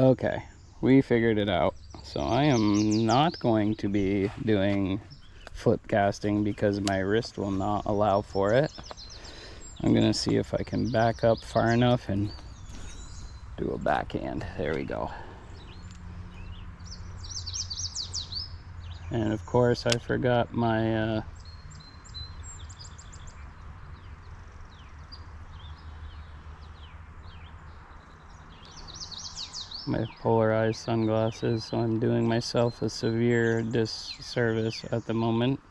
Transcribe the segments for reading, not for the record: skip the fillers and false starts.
Okay, we figured it out. So I am not going to be doing flip casting because my wrist will not allow for it. I'm gonna see if I can back up far enough and do a backhand. There we go. And of course I forgot my my polarized sunglasses, so I'm doing myself a severe disservice at the moment.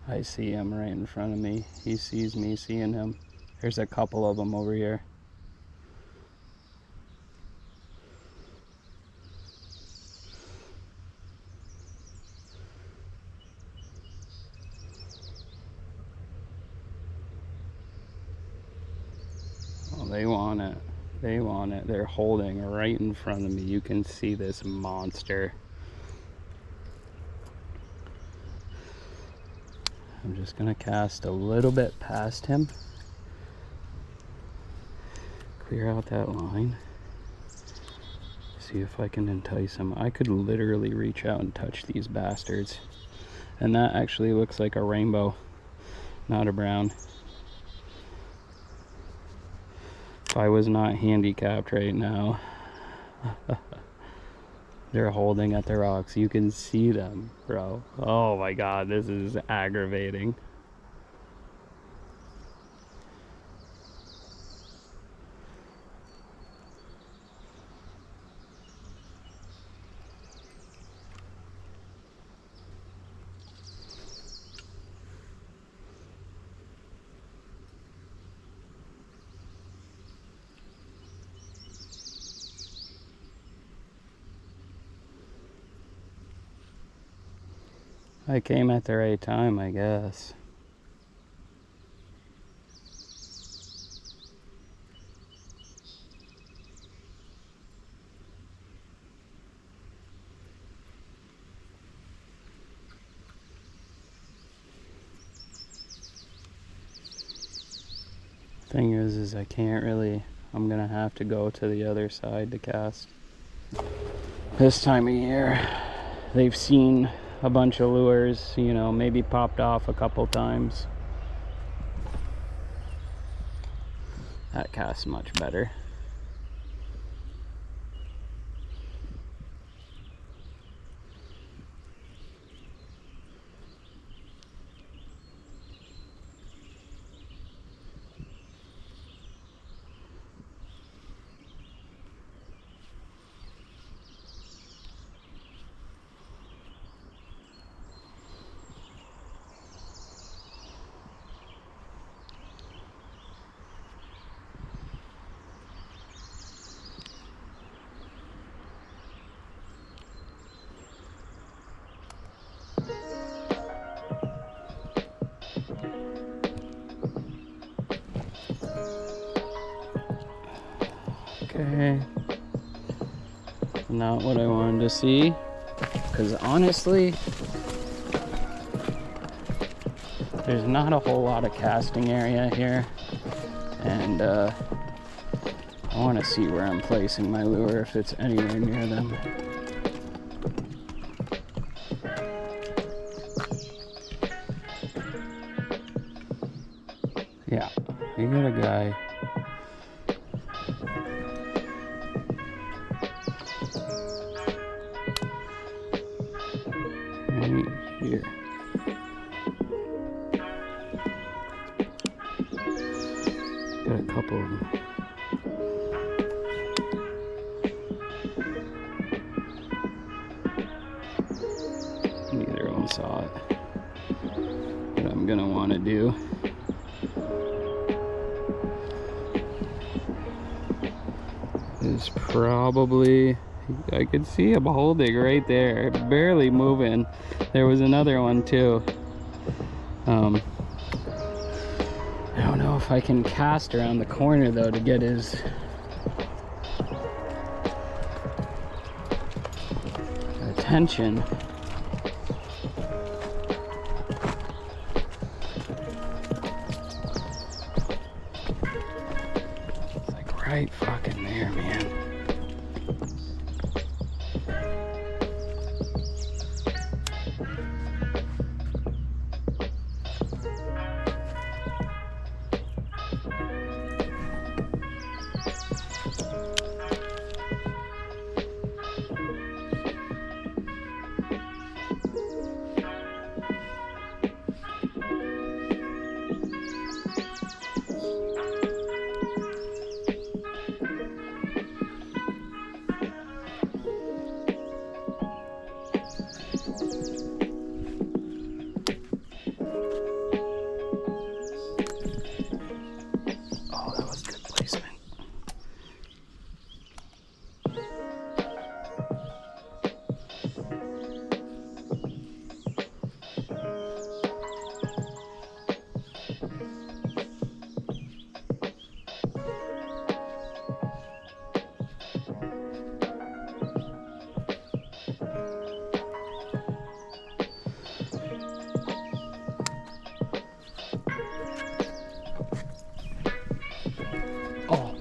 I see him right in front of me. He sees me seeing him. There's a couple of them over here. Oh, they want it. They want it. They're holding right in front of me. You can see this monster. I'm just gonna cast a little bit past him. Clear out that line. See if I can entice him. I could literally reach out and touch these bastards. And that actually looks like a rainbow, not a brown. If I was not handicapped right now. They're holding at the rocks. You can see them, bro. Oh my god, this is aggravating. I came at the right time, I guess. Thing is I can't really, I'm gonna have to go to the other side to cast. This time of year, they've seen a bunch of lures, you know, maybe popped off a couple times. That casts much better. Okay, not what I wanted to see, because honestly, there's not a whole lot of casting area here, and I want to see where I'm placing my lure if it's anywhere near them. Yeah, you got a guy. Right here. couple of them. Neither of them saw it. What I'm gonna want to do is probably, I could see him holding right there, barely moving. There was another one too. I don't know if I can cast around the corner though to get his attention. It's like right fucking there, man.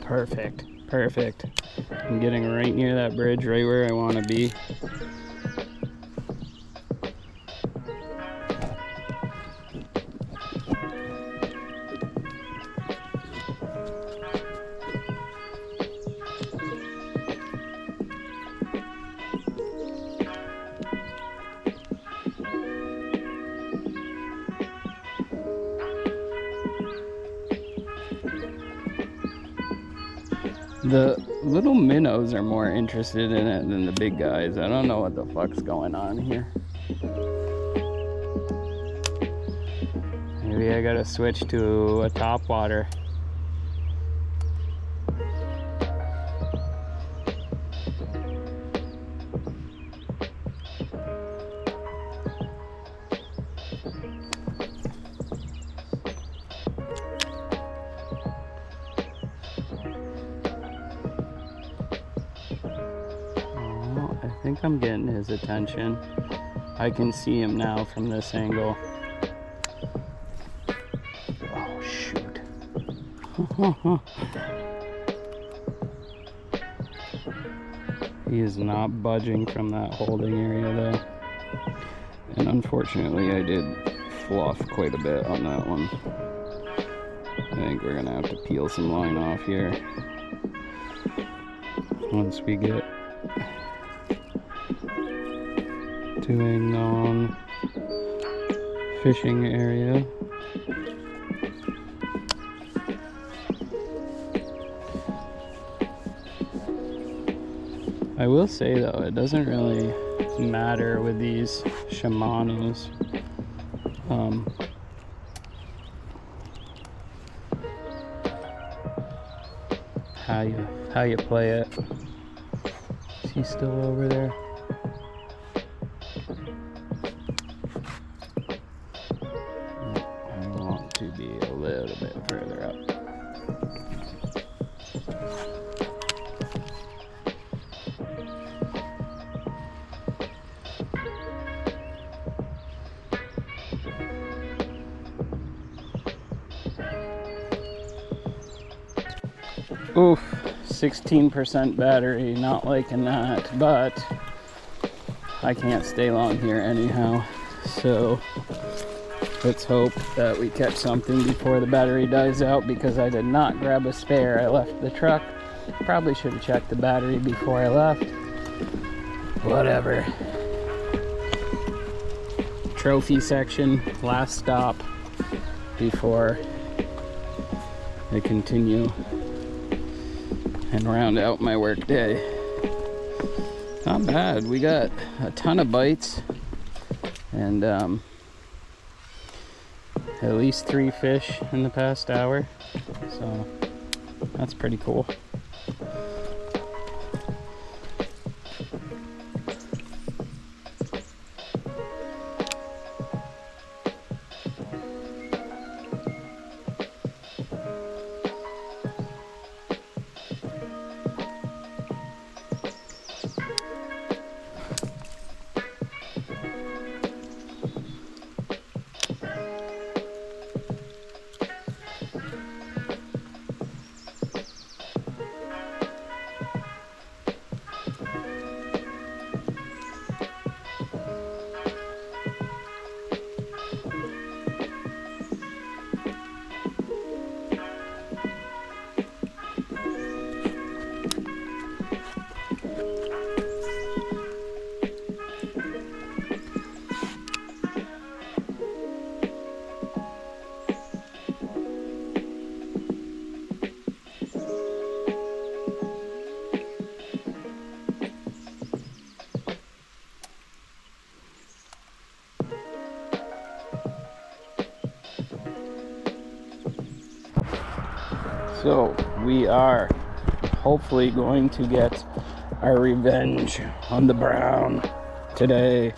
Perfect, perfect. I'm getting right near that bridge, right where I want to be. The little minnows are more interested in it than the big guys. I don't know what the fuck's going on here. Maybe I gotta switch to a top water. I think I'm getting his attention. I can see him now from this angle. Oh, shoot. He is not budging from that holding area though. And unfortunately I did fluff quite a bit on that one. I think we're gonna have to peel some line off here once we get to a non-fishing area. I will say though, it doesn't really matter with these Shimanos. How you play it. Is he still over there? I want to be a little bit further up. Oof, 16% battery, not liking that, but I can't stay long here anyhow, so let's hope that we catch something before the battery dies out, because I did not grab a spare. I left the truck. Probably should have checked the battery before I left. Whatever. Trophy section, last stop before I continue and round out my work day. Not bad. We got a ton of bites and at least 3 fish in the past hour, so that's pretty cool. So we are hopefully going to get our revenge on the brown today,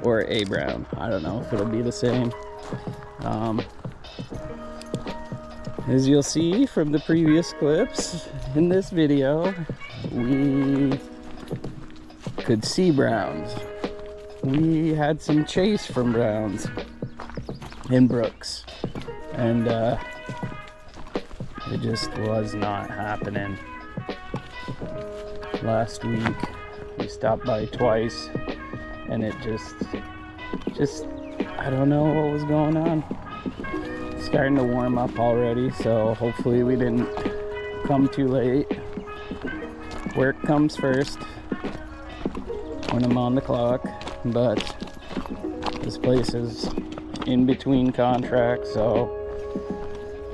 or a brown. I don't know if it'll be the same. As you'll see from the previous clips in this video, we could see browns. We had some chase from browns in brooks, and it just was not happening. Last week we stopped by twice and it just I don't know what was going on. It's starting to warm up already, so hopefully we didn't come too late. Work comes first when I'm on the clock, but this place is in between contracts, so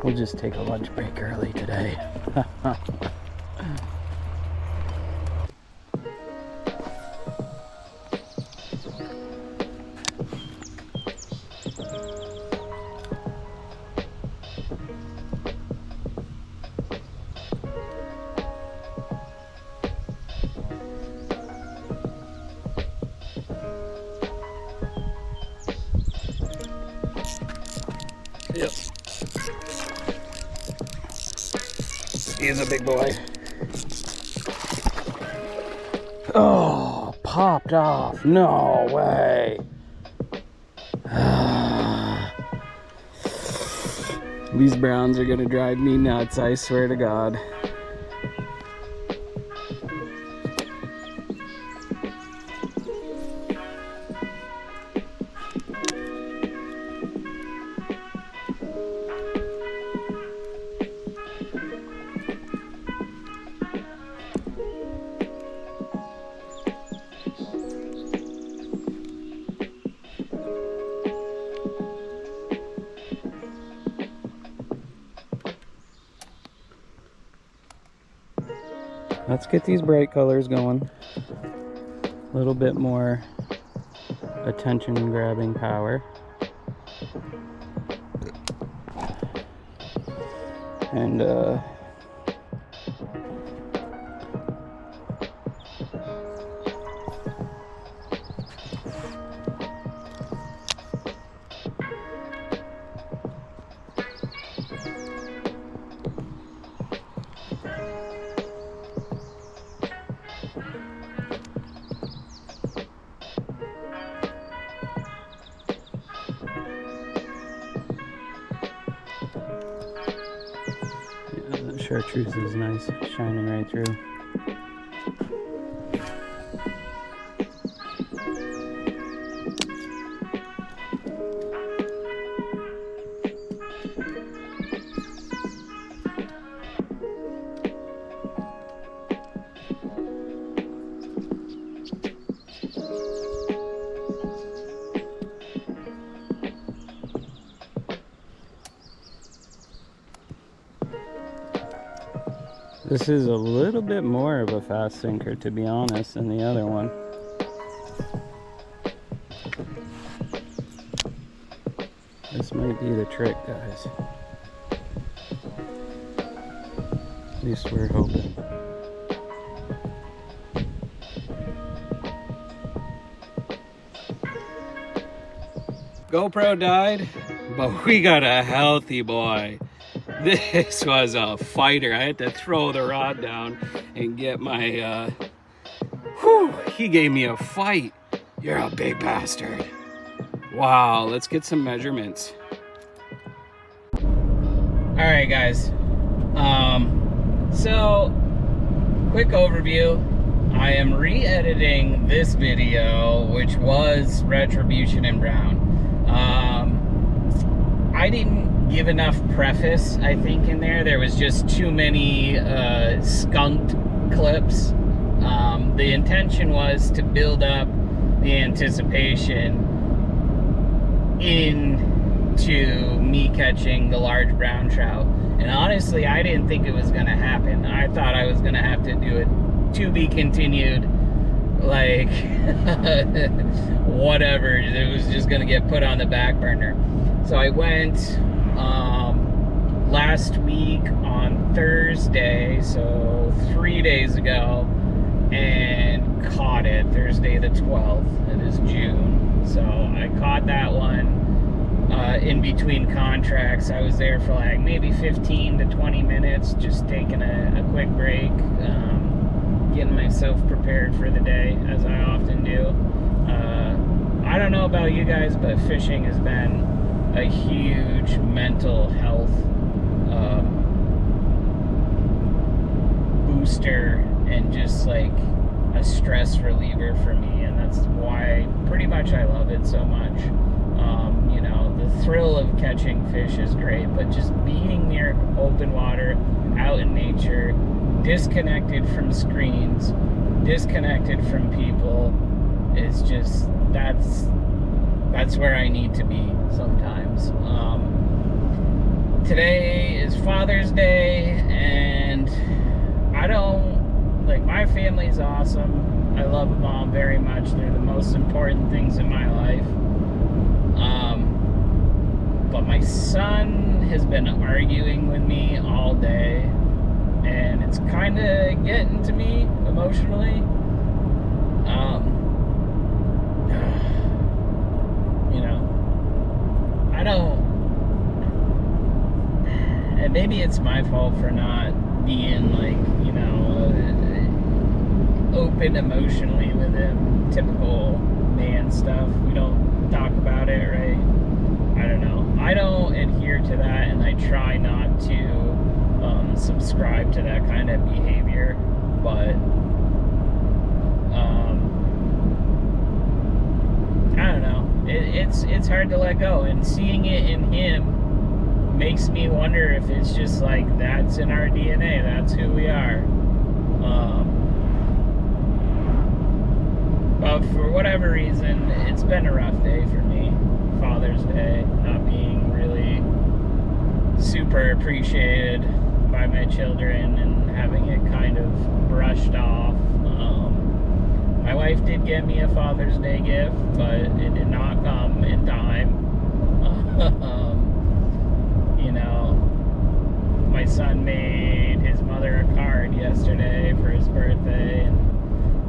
we'll just take a lunch break early today. Yep. He's a big boy. Oh, popped off. No way. These browns are gonna drive me nuts, I swear to God. Let's get these bright colors going. A little bit more attention grabbing power. And chartreuse is nice, shining right through. This is a little bit more of a fast sinker, to be honest, than the other one. This might be the trick, guys. At least we're hoping. GoPro died, but we got a healthy boy. This was a fighter. I had to throw the rod down and get my, he gave me a fight. You're a big bastard. Wow, let's get some measurements. All right, guys. So, quick overview. I am re-editing this video, which was Retribution and Brown. I didn't give enough preface, I think, in there. There was just too many skunked clips. The intention was to build up the anticipation into me catching the large brown trout. And honestly, I didn't think it was gonna happen. I thought I was gonna have to do it to be continued, like whatever. It was just gonna get put on the back burner. So I went last week on Thursday, so 3 days ago, and caught it Thursday the 12th. It is June. So I caught that one in between contracts. I was there for like maybe 15 to 20 minutes, just taking a quick break, getting myself prepared for the day, as I often do. I don't know about you guys, but fishing has been a huge mental health booster and just like a stress reliever for me, and that's why pretty much I love it so much. You know, the thrill of catching fish is great, but just being near open water, out in nature, disconnected from screens, disconnected from people, is just, that's where I need to be sometimes. Today is Father's Day, and I don't, like, my family's awesome. I love them all very much. They're the most important things in my life. But my son has been arguing with me all day, and it's kind of getting to me emotionally. You know, I don't, and maybe it's my fault for not being, like, you know, open emotionally with him. Typical man stuff. We don't talk about it, right? I don't know. I don't adhere to that, and I try not to subscribe to that kind of behavior, but I don't know. It's hard to let go, and seeing it in him makes me wonder if it's just like, that's in our DNA, that's who we are. But for whatever reason, it's been a rough day for me. Father's Day, not being really super appreciated by my children and having it kind of brushed off. My wife did get me a Father's Day gift, but it did not come in time. You know, my son made his mother a card yesterday for his birthday, and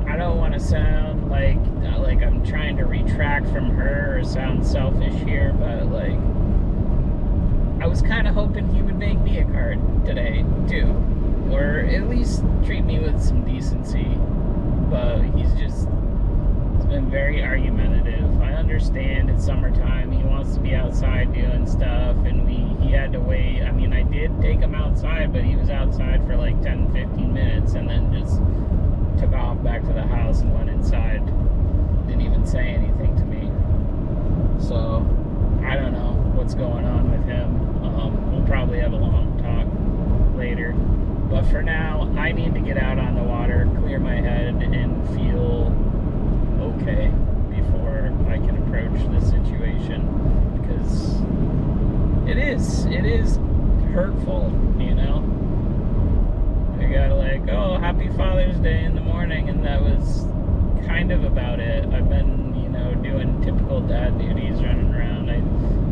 I don't want to sound like I'm trying to retract from her or sound selfish here, but like, I was kind of hoping he would make me a card today too, or at least treat me with some decency. But he's been very argumentative. I understand it's summertime, he wants to be outside doing stuff, and he had to wait. I mean, I did take him outside, but he was outside for like 10-15 minutes and then just took off back to the house and went inside. Didn't even say anything to me. So I don't know what's going on with him. We'll probably have a long talk later, but for now I need to get out on the water, clear my head, and feel okay before I can approach this situation, because it is hurtful, you know. I got like, oh, happy Father's Day in the morning, and that was kind of about it. I've been, you know, doing typical dad duties, running around. I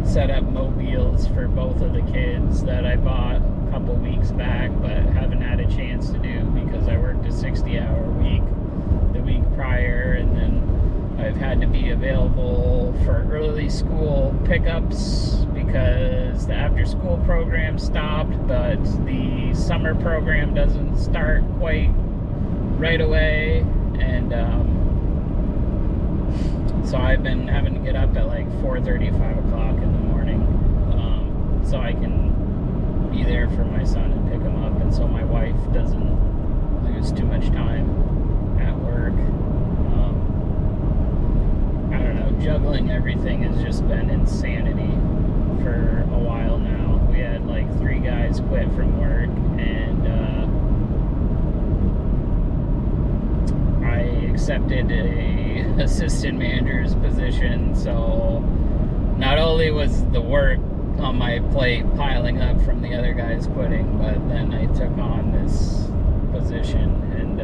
set up mobiles for both of the kids that I bought a couple weeks back, but haven't had a chance to do because I worked a 60-hour week the week prior, and then I've had to be available for early school pickups because the after-school program stopped, but the summer program doesn't start quite right away, and so I've been having to get up at like 4:30, 5 o'clock in the morning, so I can be there for my son and pick him up, and so my wife doesn't lose too much time at work. I don't know, juggling everything has just been insanity for a while now. We had like 3 guys quit from work, and I accepted a assistant manager's position, so not only was the work on my plate piling up from the other guys quitting, but then I took on this position, and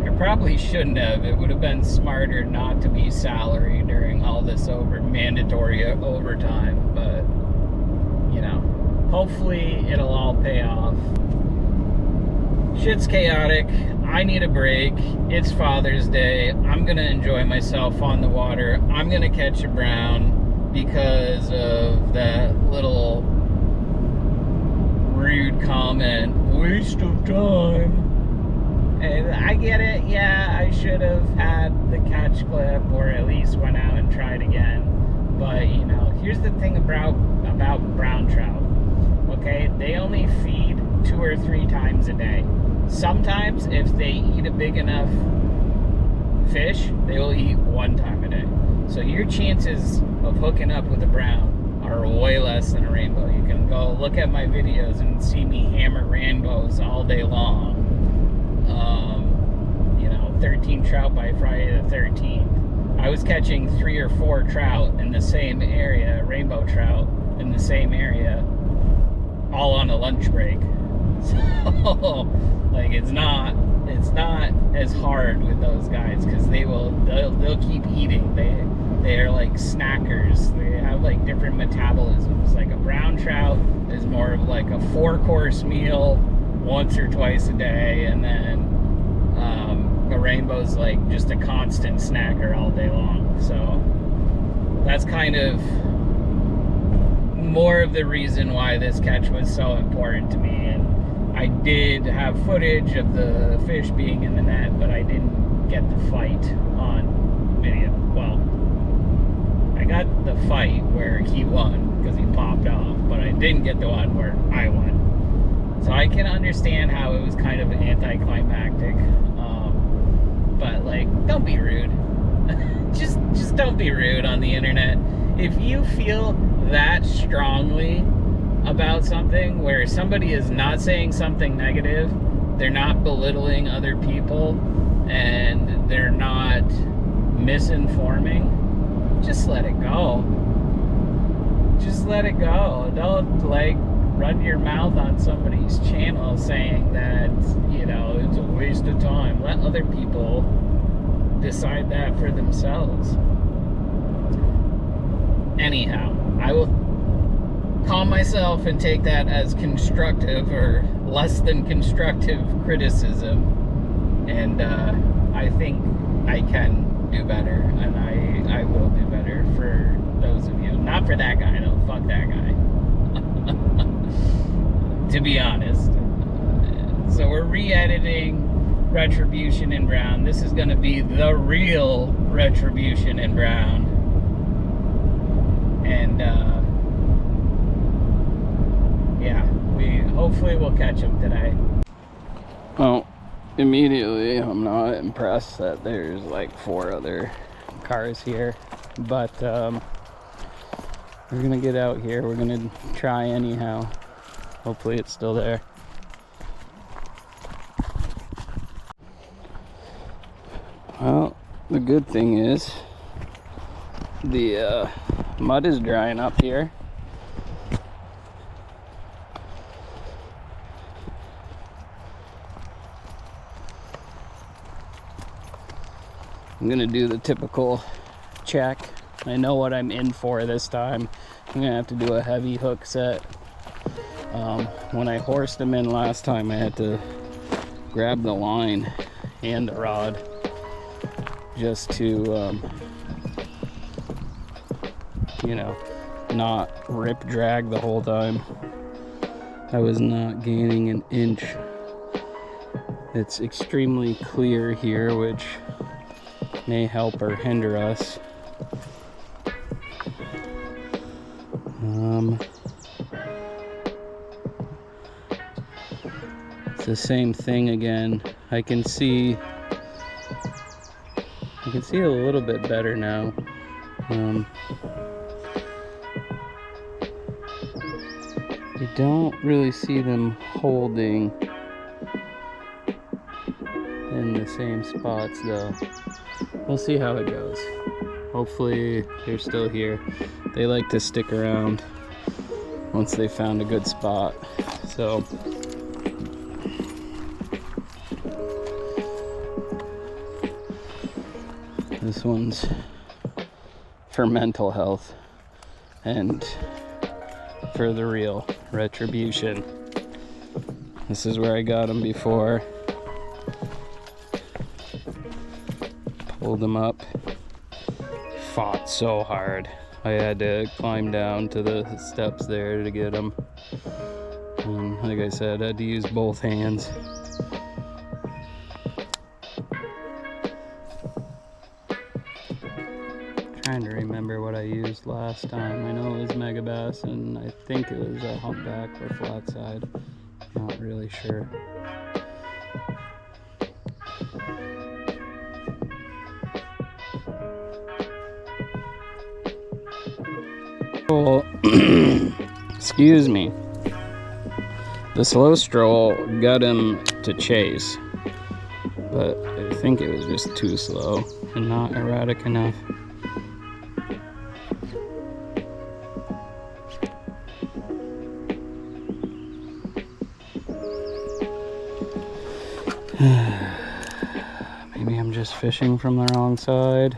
I probably shouldn't have. It would have been smarter not to be salary during all this mandatory overtime, but you know, hopefully it'll all pay off. Shit's chaotic. I need a break. It's Father's Day. I'm gonna enjoy myself on the water. I'm gonna catch a brown because of that little rude comment, waste of time. And I get it, yeah, I should have had the catch clip or at least went out and tried again. But, you know, here's the thing about brown trout, okay? They only feed 2 or 3 times a day. Sometimes, if they eat a big enough fish, they will eat 1 time a day. So your chances of hooking up with a brown are way less than a rainbow. You can go look at my videos and see me hammer rainbows all day long. You know, 13 trout by Friday the 13th. I was catching 3 or 4 trout in the same area, rainbow trout in the same area, all on a lunch break. So, like, it's not as hard with those guys because they'll keep eating. They are like snackers. They have like different metabolisms. Like a brown trout is more of like a 4-course meal once or twice a day, and then a rainbow's like just a constant snacker all day long. So that's kind of more of the reason why this catch was so important to me. And I did have footage of the fish being in the net, but I didn't get the fight on video. Well, I got the fight where he won because he popped off, but I didn't get the one where I won. So I can understand how it was kind of anticlimactic, but like, don't be rude. just don't be rude on the internet. If you feel that strongly about something where somebody is not saying something negative, they're not belittling other people, and they're not misinforming, just let it go. Just let it go. Don't like run your mouth on somebody's channel saying that, you know, it's a waste of time. Let other people decide that for themselves. Anyhow, I will calm myself and take that as constructive or less than constructive criticism, and I think I can do better, and I will do better for those of you. Not for that guy, though. Fuck that guy. To be honest. So we're re-editing Retribution in brown. This is going to be the real Retribution in brown. And yeah, hopefully we'll catch him today. Well, immediately I'm not impressed that there's like 4 other cars here, but we're gonna get out here. We're gonna try anyhow. Hopefully it's still there. Well, the good thing is the mud is drying up here. I'm gonna do the typical check. I know what I'm in for this time. I'm gonna have to do a heavy hook set. When I horsed them in last time, I had to grab the line and the rod just to, you know, not rip drag the whole time. I was not gaining an inch. It's extremely clear here, which may help or hinder us. It's the same thing again. I can see a little bit better now. You don't really see them holding in the same spots though. We'll see how it goes. Hopefully they're still here. They like to stick around once they found a good spot. So this one's for mental health and for the real Retribution. This is where I got them before. Pulled them up. Fought so hard. I had to climb down to the steps there to get them. And like I said, I had to use both hands. Trying to remember what I used last time. I know it was megabass, and I think it was a humpback or flat side. Not really sure. Well, excuse me. The slow stroll got him to chase, but I think it was just too slow and not erratic enough. Maybe I'm just fishing from the wrong side.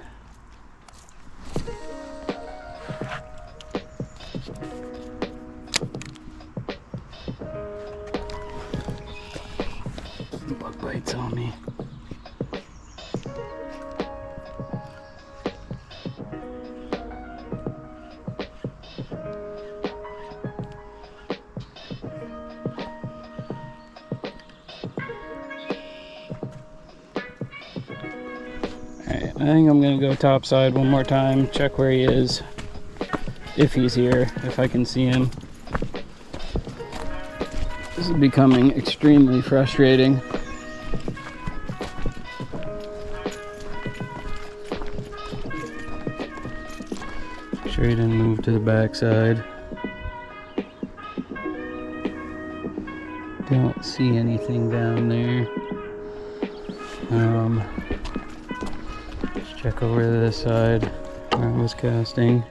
Bug bites on me. Alright, I think I'm gonna go topside one more time, check where he is, if he's here, if I can see him. This is becoming extremely frustrating. Sure he didn't move to the backside. Don't see anything down there. Let's check over to this side where I was casting.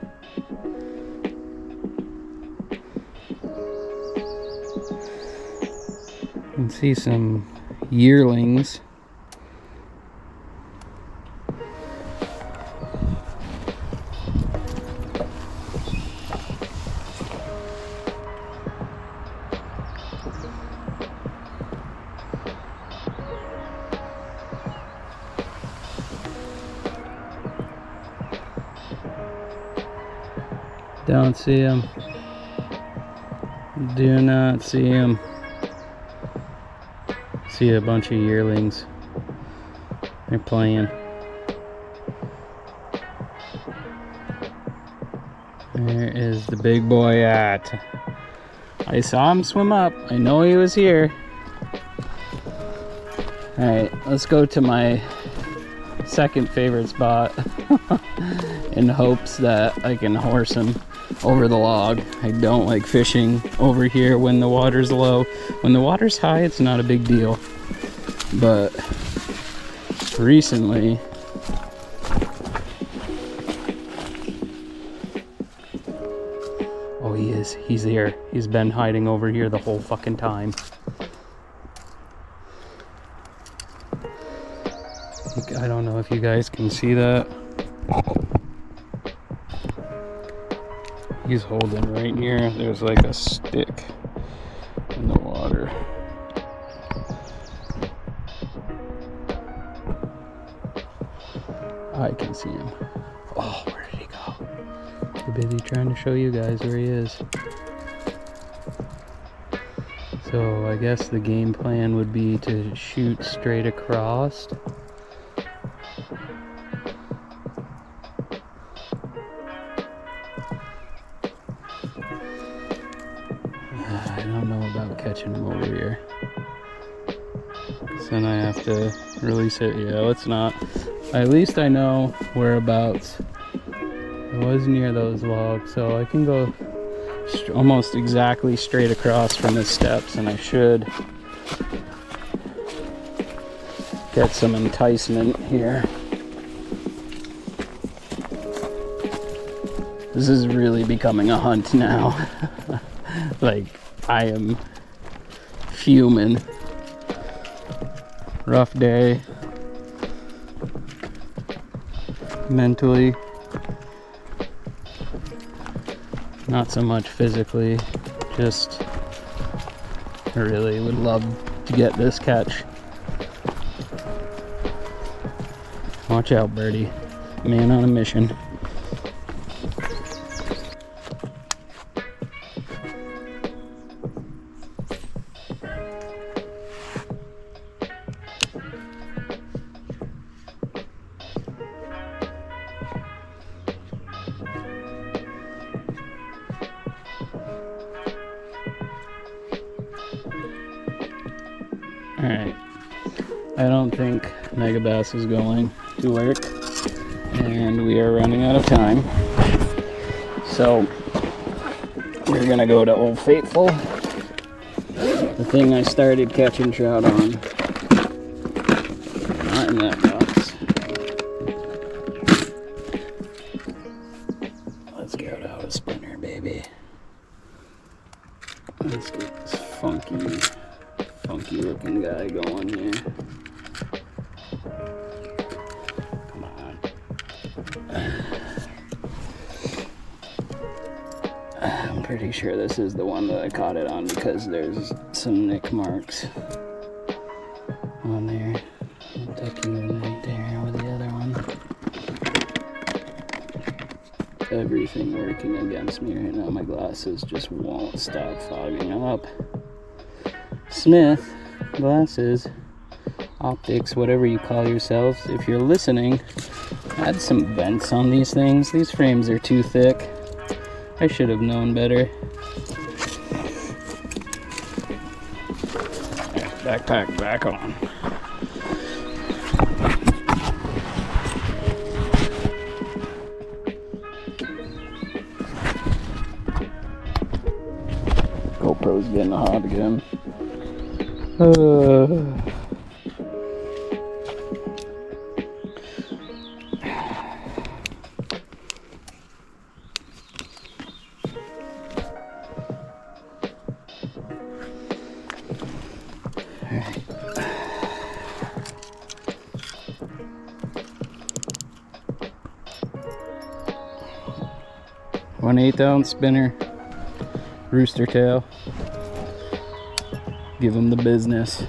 You can see some yearlings. Don't see him. Do not see him. See a bunch of yearlings. They're playing. Where is the big boy at? I saw him swim up. I know he was here. Alright, let's go to my second favorite spot in hopes that I can horse him over the log. I don't like fishing over here when the water's low. When the water's high, it's not a big deal. But recently, oh, he is. He's here. He's been hiding over here the whole fucking time. I don't know if if you guys can see that. He's holding right near. There's like a stick in the water. I can see him. Oh, where did he go? Too busy trying to show you guys where he is. So I guess the game plan would be to shoot straight across. I don't know about catching him over here. So then I have to release it. Yeah, let's not. At least I know whereabouts. It was near those logs, so I can go almost exactly straight across from the steps, and I should get some enticement here. This is really becoming a hunt now. Like, I am fuming. Rough day. Mentally. Not so much physically. Just, I really would love to get this catch. Watch out, birdie. Man on a mission. Alright, I don't think Megabass is going to work, and we are running out of time. So, we're gonna go to Old Faithful, the thing I started catching trout on. Not in that box. Let's get out a spinner, baby. Let's get this funky looking guy going here. Come on. I'm pretty sure this is the one that I caught it on because there's some nick marks on there. I'll tuck you in right there with the other one. Everything working against me right now. My glasses just won't stop fogging up. Smith glasses, optics, whatever you call yourselves, if you're listening, add some vents on these things. These frames are too thick. I should have known better. Backpack back on. GoPro's getting hot again. Alright. 1/8 ounce spinner, rooster tail. Give him the business.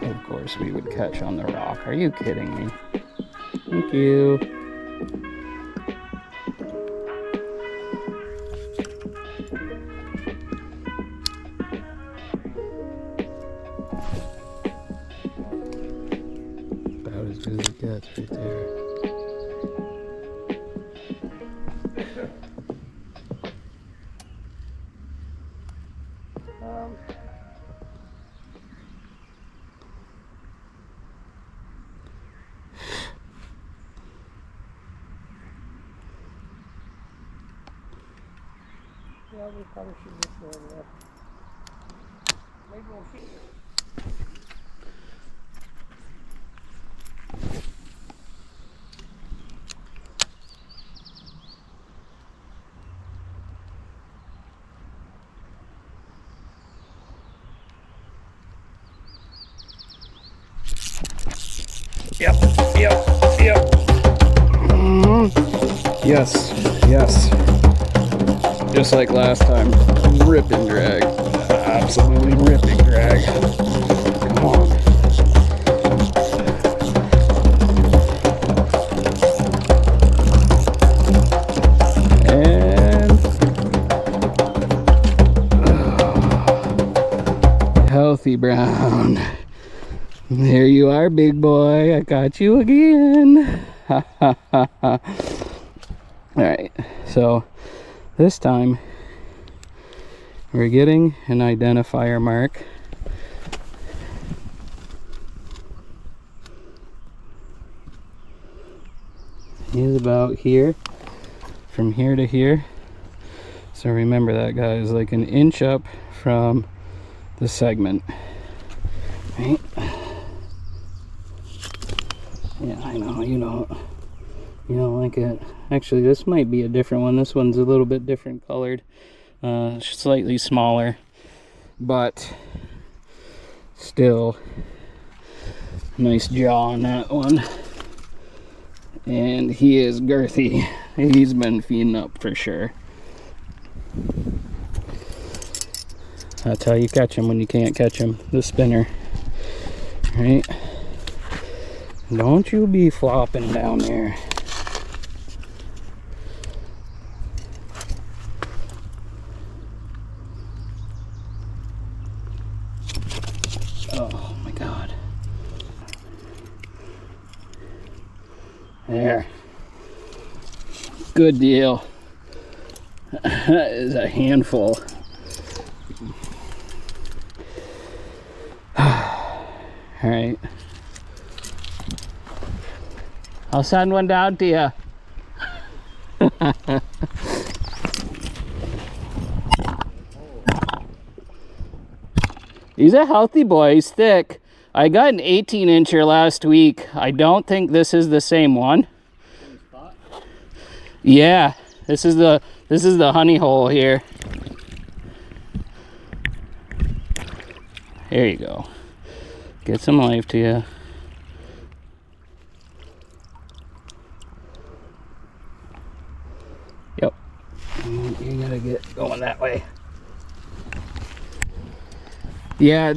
Of course we would catch on the rock. Are you kidding me? Thank you. About as good as it gets right there. Yeah, we probably should just go over there. Maybe we'll see. Yep. Yes. Just like last time. Rip and drag. Absolutely rip and drag. Come on. And healthy brown. There you are, big boy. I got you again. Alright, so this time we're getting an identifier mark. He's about here, from here to here. So remember, that guy is like an inch up from the segment. Right? Yeah, I know, you don't like it. Actually, this might be a different one. This one's a little bit different colored, slightly smaller, but still nice jaw on that one. And he is girthy. He's been feeding up for sure. That's how you catch him when you can't catch him, the spinner. Right? Don't you be flopping down there. Oh my God. There. Good deal. That is a handful. All right. I'll send one down to you. He's a healthy boy. He's thick. I got an 18-incher last week. I don't think this is the same one. Yeah, this is the honey hole here. There you go. Get some life to you. Yep. You gotta get going that way. Yeah,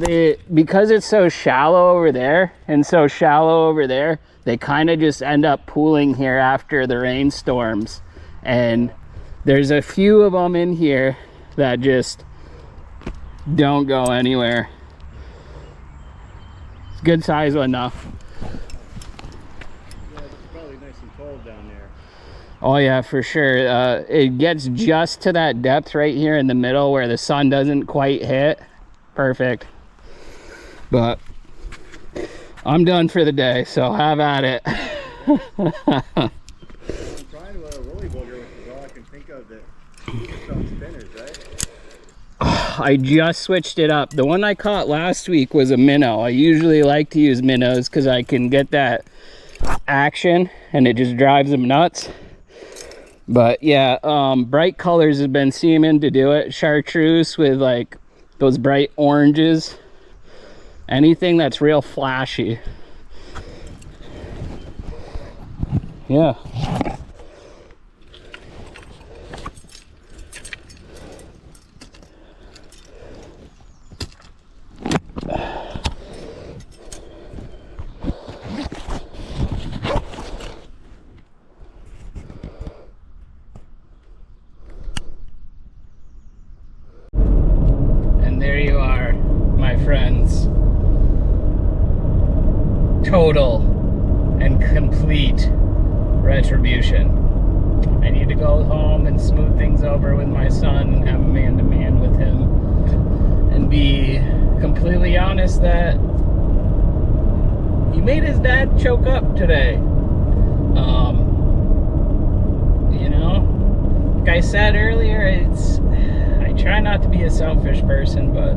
because it's so shallow over there and so shallow over there, they kind of just end up pooling here after the rainstorms. And there's a few of them in here that just don't go anywhere. It's a good size one though. Yeah, it's probably nice and cold down there. Oh yeah, for sure. It gets just to that depth right here in the middle where the sun doesn't quite hit. Perfect. But I'm done for the day, so have at it. I'm trying to rolly booger, which is all I can think of that keeps on spinners, right? I just switched it up. The one I caught last week was a minnow. I usually like to use minnows because I can get that action and it just drives them nuts. But yeah, bright colors have been seeming to do it. Chartreuse with like those bright oranges. Anything that's real flashy. Yeah. And there you are, my friends. Total and complete retribution. I need to go home and smooth things over with my son and have a man-to-man with him and be completely honest that he made his dad choke up today. You know, like I said earlier, I try not to be a selfish person, but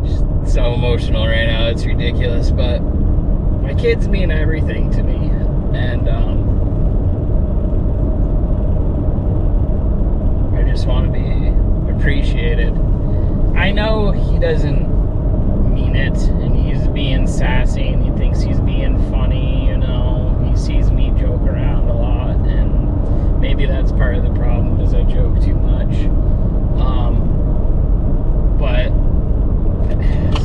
just so emotional right now, it's ridiculous. But my kids mean everything to me, and I just want to be appreciated. I know he doesn't mean it, and he's being sassy, and he thinks he's being funny, you know. He sees me joke around a lot, and maybe that's part of the problem, is I joke too much. But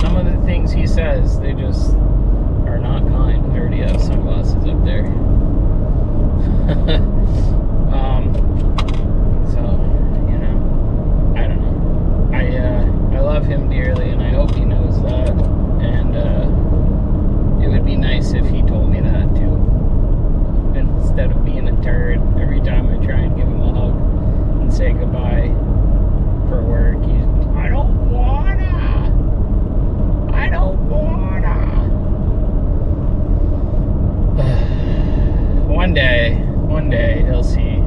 some of the things he says, they just are not kind. I already have sunglasses up there. So, you know, I don't know. I love him dearly, and I hope he knows that. And it would be nice if he told me that too, instead of being a turd every time I try and give him a hug and say goodbye for work. He's, I don't wanna. One day he'll see.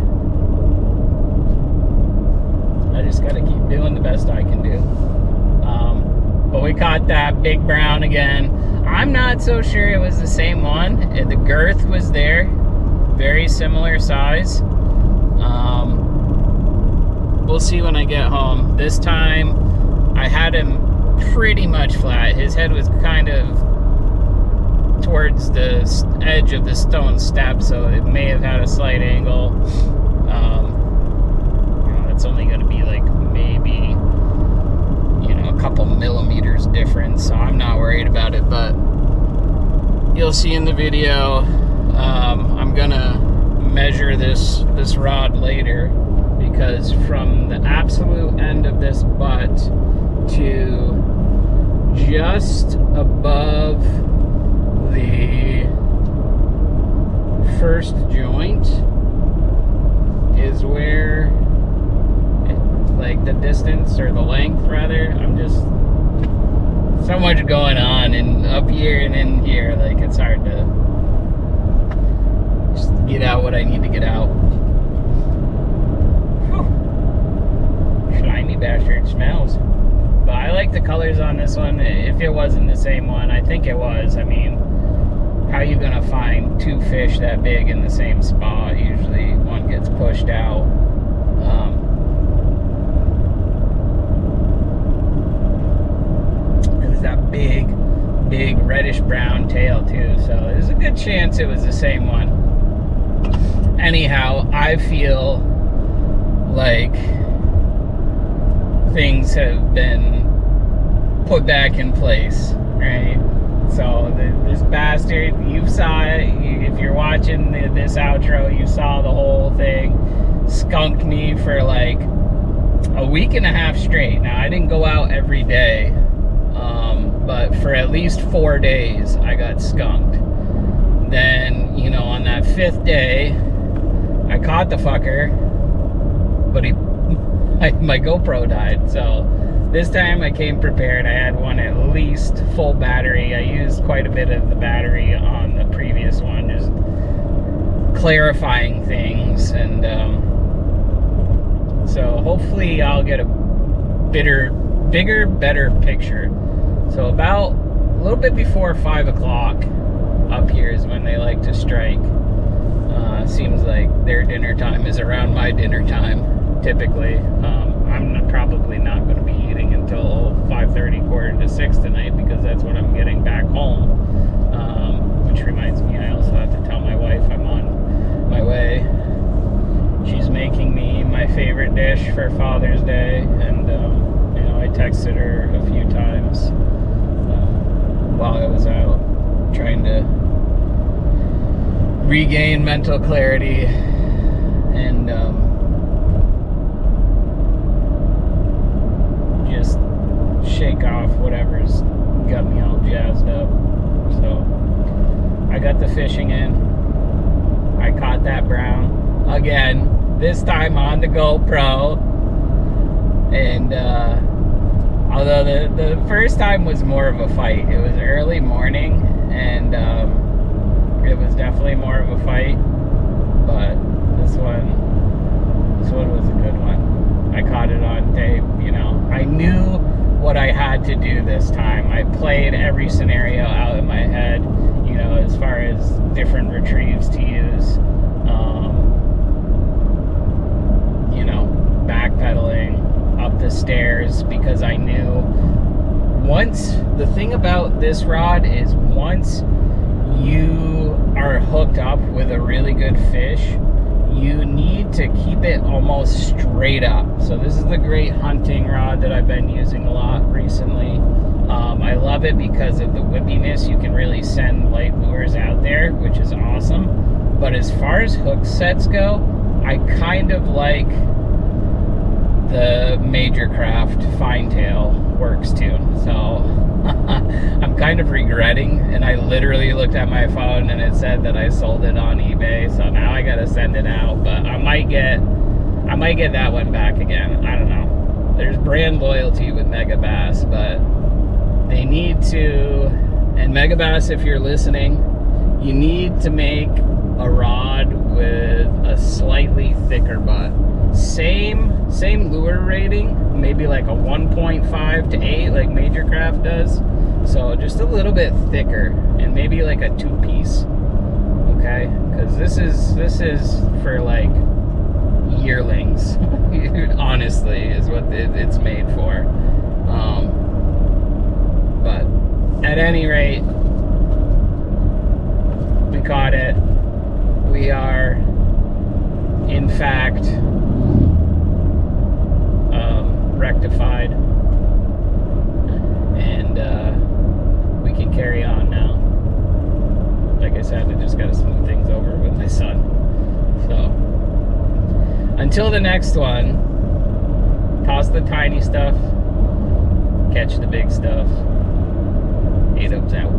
I just gotta keep doing the best I can do. But we caught that big brown again. I'm not so sure it was the same one. The girth was there, very similar size. We'll see when I get home. This time I had him pretty much flat. His head was kind of towards the edge of the stone step, so it may have had a slight angle. You know, it's only going to be like maybe, you know, a couple millimeters difference, so I'm not worried about it. But you'll see in the video, I'm gonna measure this rod later, because from the absolute end of this butt to just above the first joint is where, like, the distance, or the length rather, I'm just, so much going on, and up here and in here, like, it's hard to just get out what I need to get out. Whew. Slimy bastard smells. But I like the colors on this one. If it wasn't the same one, I think it was. I mean, how are you gonna find two fish that big in the same spot? Usually one gets pushed out. It was that big reddish brown tail too, so there's a good chance it was the same one. Anyhow, I feel like things have been put back in place, right? So this bastard, you saw it. If you're watching this outro, you saw the whole thing. Skunked me for like a week and a half straight. Now, I didn't go out every day, but for at least 4 days, I got skunked. Then, you know, on that 5th day, I caught the fucker, but my GoPro died. So this time I came prepared. I had one at least full battery. I used quite a bit of the battery on the previous one, just clarifying things. And so hopefully I'll get a bigger, better picture. So about a little bit before 5 o'clock up here is when they like to strike. Seems like their dinner time is around my dinner time, typically. I'm probably not going to be eating until 5:30, 5:45 tonight, because that's when I'm getting back home. Which reminds me, I also have to tell my wife I'm on my way. She's making me my favorite dish for Father's Day, and you know, I texted her a few times while I was out trying to regain mental clarity and just shake off whatever's got me all jazzed up. So I got the fishing in. I caught that brown again, this time on the GoPro. And although the first time was more of a fight, it was early morning, and it was definitely more of a fight. But the This one was a good one. I caught it on tape, you know. I knew what I had to do this time. I played every scenario out in my head, you know, as far as different retrieves to use. You know, backpedaling up the stairs, because I knew the thing about this rod is once you are hooked up with a really good fish, you need to keep it almost straight up. So this is the great hunting rod that I've been using a lot recently. I love it because of the whippiness. You can really send light lures out there, which is awesome. But as far as hook sets go, I kind of like the Major Craft fine tail works tune. So I'm kind of regretting, and I literally looked at my phone and it said that I sold it on eBay, so now I gotta send it out. But I might get that one back again. I don't know. There's brand loyalty with Megabass, but they need to, and Megabass, if you're listening, you need to make a rod with a slightly thicker butt. Same lure rating, maybe like a 1.5 to 8 like Major Craft does. So just a little bit thicker, and maybe like a 2-piece. Okay? Because this is for like yearlings. Honestly, is what it's made for. But at any rate, we caught it. We are, in fact, rectified, and we can carry on now. Like I said, I just got to smooth things over with my son. So until the next one, toss the tiny stuff, catch the big stuff. 8 Ups out.